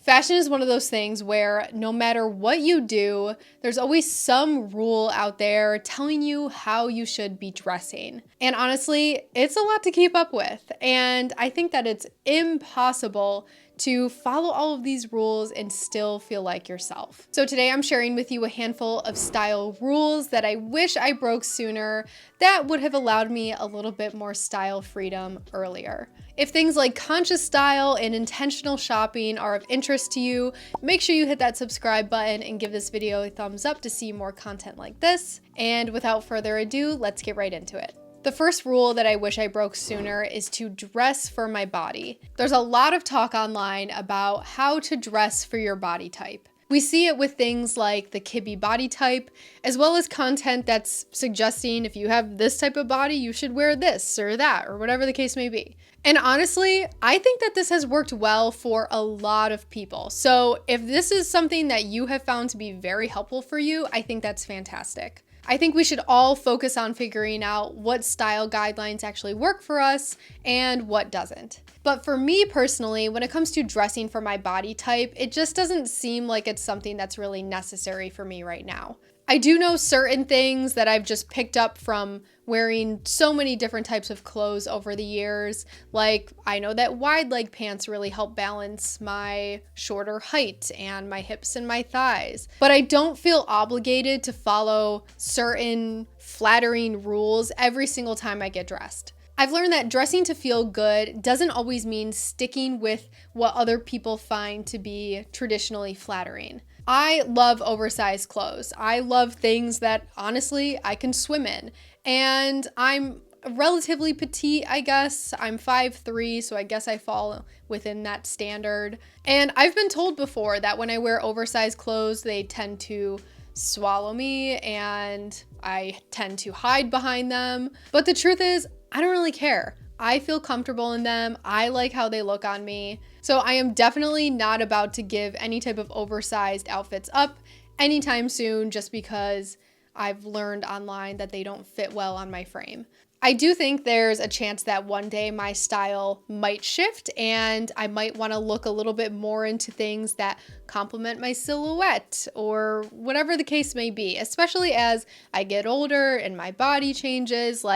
Fashion is one of those things where no matter what you do, there's always some rule out there telling you how you should be dressing. And honestly, it's a lot to keep up with. And I think that it's impossible to follow all of these rules and still feel like yourself. So today I'm sharing with you a handful of style rules that I wish I broke sooner that would have allowed me a little bit more style freedom earlier. If things like conscious style and intentional shopping are of interest to you, make sure you hit that subscribe button and give this video a thumbs up to see more content like this. And without further ado, let's get right into it. The first rule that I wish I broke sooner is to dress for my body. There's a lot of talk online about how to dress for your body type. We see it with things like the Kibbe body type, as well as content that's suggesting if you have this type of body, you should wear this or that, or whatever the case may be. And honestly, I think that this has worked well for a lot of people. So if this is something that you have found to be very helpful for you, I think that's fantastic. I think we should all focus on figuring out what style guidelines actually work for us and what doesn't. But for me personally, when it comes to dressing for my body type, it just doesn't seem like it's something that's really necessary for me right now. I do know certain things that I've just picked up from wearing so many different types of clothes over the years. Like, I know that wide leg pants really help balance my shorter height and my hips and my thighs. But I don't feel obligated to follow certain flattering rules every single time I get dressed. I've learned that dressing to feel good doesn't always mean sticking with what other people find to be traditionally flattering. I love oversized clothes. I love things that honestly I can swim in. And I'm relatively petite, I guess. I'm 5'3", so I guess I fall within that standard. And I've been told before that when I wear oversized clothes, they tend to swallow me and I tend to hide behind them. But the truth is, I don't really care. I feel comfortable in them. I like how they look on me. So I am definitely not about to give any type of oversized outfits up anytime soon just because I've learned online that they don't fit well on my frame. I do think there's a chance that one day my style might shift and I might want to look a little bit more into things that complement my silhouette or whatever the case may be, especially as I get older and my body changes.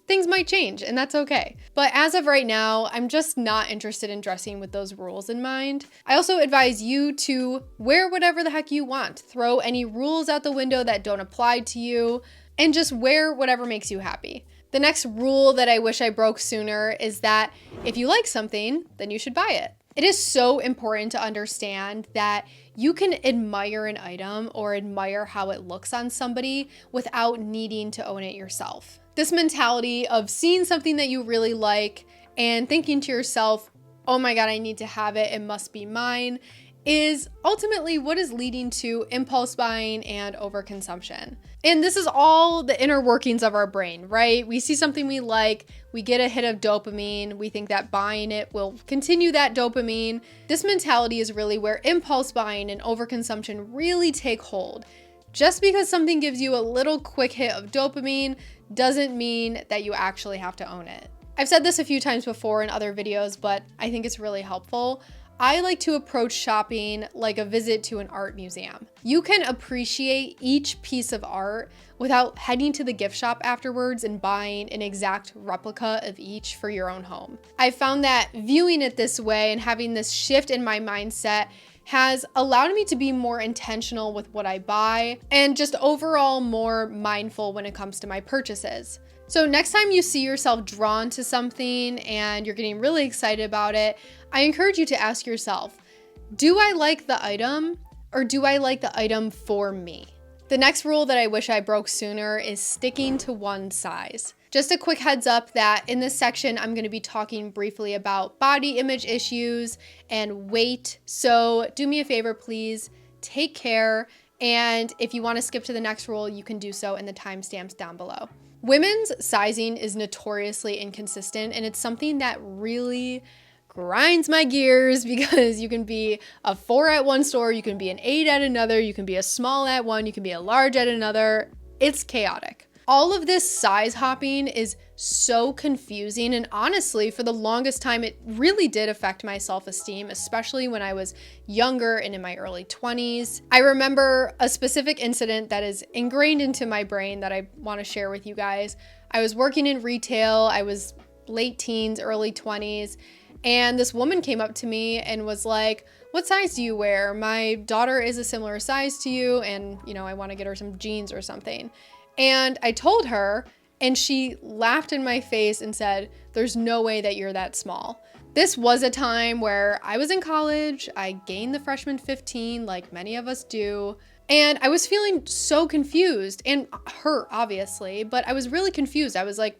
Things might change and that's okay. But as of right now, I'm just not interested in dressing with those rules in mind. I also advise you to wear whatever the heck you want. Throw any rules out the window that don't apply to you and just wear whatever makes you happy. The next rule that I wish I broke sooner is that if you like something, then you should buy it. It is so important to understand that you can admire an item or admire how it looks on somebody without needing to own it yourself. This mentality of seeing something that you really like and thinking to yourself, oh my God, I need to have it, it must be mine, is ultimately what is leading to impulse buying and overconsumption. And this is all the inner workings of our brain, right? We see something we like, we get a hit of dopamine, we think that buying it will continue that dopamine. This mentality is really where impulse buying and overconsumption really take hold. Just because something gives you a little quick hit of dopamine doesn't mean that you actually have to own it. I've said this a few times before in other videos, but I think it's really helpful. I like to approach shopping like a visit to an art museum. You can appreciate each piece of art without heading to the gift shop afterwards and buying an exact replica of each for your own home. I found that viewing it this way and having this shift in my mindset has allowed me to be more intentional with what I buy and just overall more mindful when it comes to my purchases. So next time you see yourself drawn to something and you're getting really excited about it, I encourage you to ask yourself, do I like the item or do I like the item for me? The next rule that I wish I broke sooner is sticking to one size. Just a quick heads up that in this section, I'm going to be talking briefly about body image issues and weight. So do me a favor, please take care. And if you want to skip to the next rule, you can do so in the timestamps down below. Women's sizing is notoriously inconsistent, and it's something that really grinds my gears because you can be a 4 at one store, you can be an 8 at another, you can be a small at one, you can be a large at another. It's chaotic. All of this size hopping is so confusing, and honestly, for the longest time, it really did affect my self-esteem, especially when I was younger and in my early 20s. I remember a specific incident that is ingrained into my brain that I want to share with you guys. I was working in retail. I was late teens, early 20s, and this woman came up to me and was like, "What size do you wear? My daughter is a similar size to you, and I want to get her some jeans or something." And I told her, and she laughed in my face and said, "There's no way that you're that small." This was a time where I was in college. I gained the freshman 15 like many of us do. And I was feeling so confused and hurt, obviously, but I was really confused. I was like,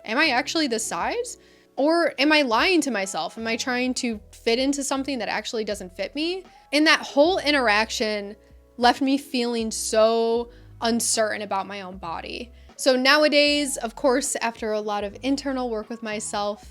am I actually this size? Or am I lying to myself? Am I trying to fit into something that actually doesn't fit me? And that whole interaction left me feeling so uncertain about my own body. So nowadays, of course, after a lot of internal work with myself,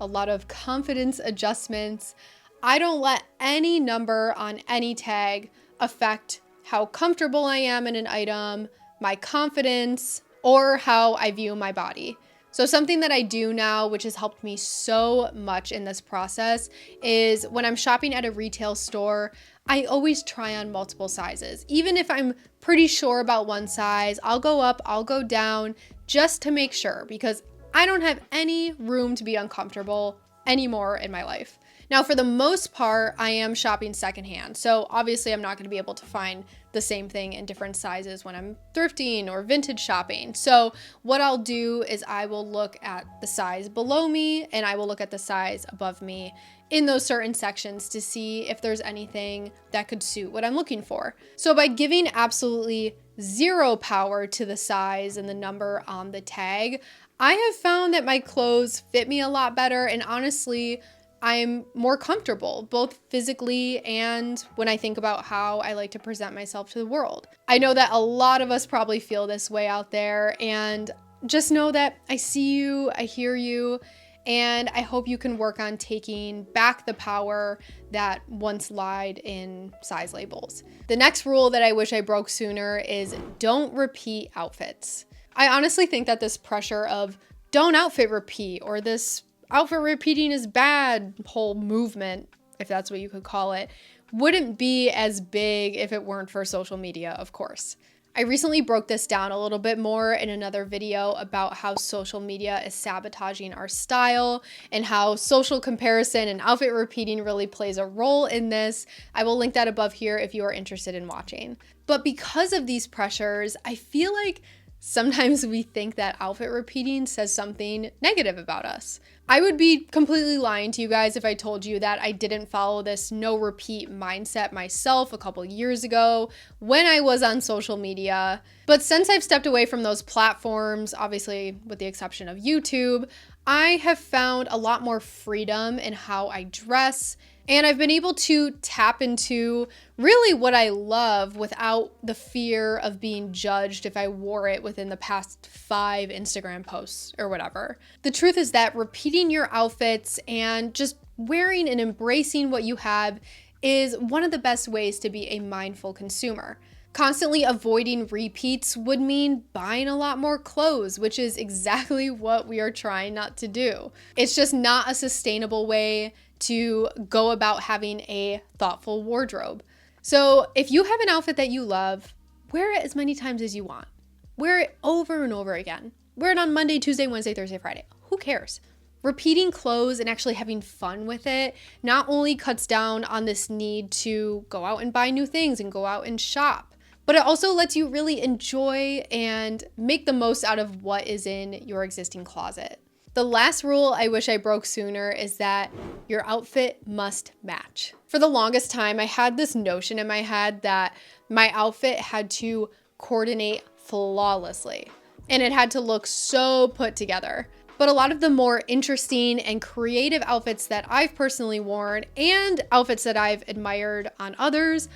a lot of confidence adjustments, I don't let any number on any tag affect how comfortable I am in an item, my confidence, or how I view my body. So something that I do now, which has helped me so much in this process, is when I'm shopping at a retail store, I always try on multiple sizes. Even if I'm pretty sure about one size, I'll go up, I'll go down, just to make sure, because I don't have any room to be uncomfortable anymore in my life. Now, for the most part, I am shopping secondhand. So obviously I'm not going to be able to find the same thing in different sizes when I'm thrifting or vintage shopping. So what I'll do is I will look at the size below me and I will look at the size above me in those certain sections to see if there's anything that could suit what I'm looking for. So by giving absolutely zero power to the size and the number on the tag, I have found that my clothes fit me a lot better, and honestly, I'm more comfortable, both physically and when I think about how I like to present myself to the world. I know that a lot of us probably feel this way out there, and just know that I see you, I hear you, and I hope you can work on taking back the power that once lied in size labels. The next rule that I wish I broke sooner is don't repeat outfits. I honestly think that this pressure of don't outfit repeat, or this outfit repeating is bad whole movement, if that's what you could call it, wouldn't be as big if it weren't for social media, of course. I recently broke this down a little bit more in another video about how social media is sabotaging our style and how social comparison and outfit repeating really plays a role in this. I will link that above here if you are interested in watching. But because of these pressures, I feel like sometimes we think that outfit repeating says something negative about us. I would be completely lying to you guys if I told you that I didn't follow this no repeat mindset myself a couple years ago when I was on social media. But since I've stepped away from those platforms, obviously with the exception of YouTube, I have found a lot more freedom in how I dress, and I've been able to tap into really what I love without the fear of being judged if I wore it within the past 5 Instagram posts or whatever. The truth is that repeating your outfits and just wearing and embracing what you have is one of the best ways to be a mindful consumer. Constantly avoiding repeats would mean buying a lot more clothes, which is exactly what we are trying not to do. It's just not a sustainable way to go about having a thoughtful wardrobe. So if you have an outfit that you love, wear it as many times as you want. Wear it over and over again. Wear it on Monday, Tuesday, Wednesday, Thursday, Friday. Who cares? Repeating clothes and actually having fun with it not only cuts down on this need to go out and buy new things and go out and shop, but it also lets you really enjoy and make the most out of what is in your existing closet. The last rule I wish I broke sooner is that your outfit must match. For the longest time, I had this notion in my head that my outfit had to coordinate flawlessly, and it had to look so put together. But a lot of the more interesting and creative outfits that I've personally worn and outfits that I've admired on others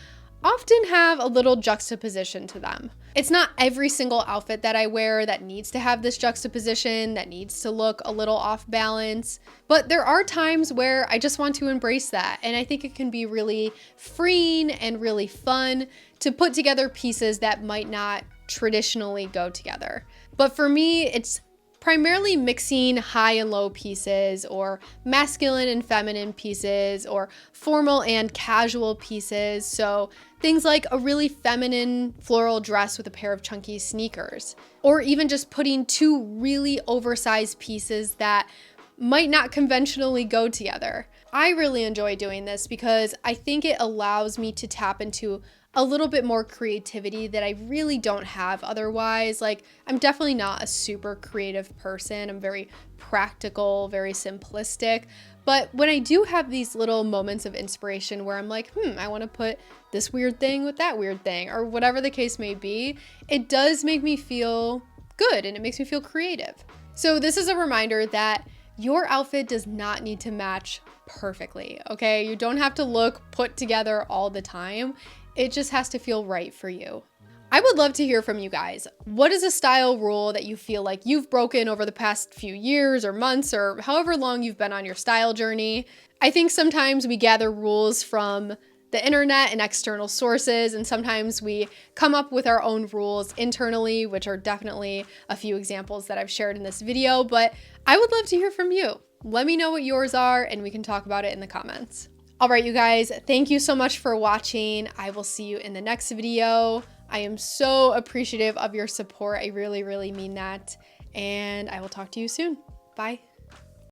often have a little juxtaposition to them. It's not every single outfit that I wear that needs to have this juxtaposition, that needs to look a little off balance, but there are times where I just want to embrace that, and I think it can be really freeing and really fun to put together pieces that might not traditionally go together. But for me, it's primarily mixing high and low pieces, or masculine and feminine pieces, or formal and casual pieces. So things like a really feminine floral dress with a pair of chunky sneakers, or even just putting two really oversized pieces that might not conventionally go together. I really enjoy doing this because I think it allows me to tap into a little bit more creativity that I really don't have otherwise. Like, I'm definitely not a super creative person. I'm very practical, very simplistic. But when I do have these little moments of inspiration where I'm like, I want to put this weird thing with that weird thing, or whatever the case may be, it does make me feel good and it makes me feel creative. So this is a reminder that your outfit does not need to match perfectly, okay? You don't have to look put together all the time. It just has to feel right for you. I would love to hear from you guys. What is a style rule that you feel like you've broken over the past few years or months or however long you've been on your style journey? I think sometimes we gather rules from the internet and external sources, and sometimes we come up with our own rules internally, which are definitely a few examples that I've shared in this video, but I would love to hear from you. Let me know what yours are and we can talk about it in the comments. All right, you guys, thank you so much for watching. I will see you in the next video. I am so appreciative of your support. I really, really mean that. And I will talk to you soon. Bye.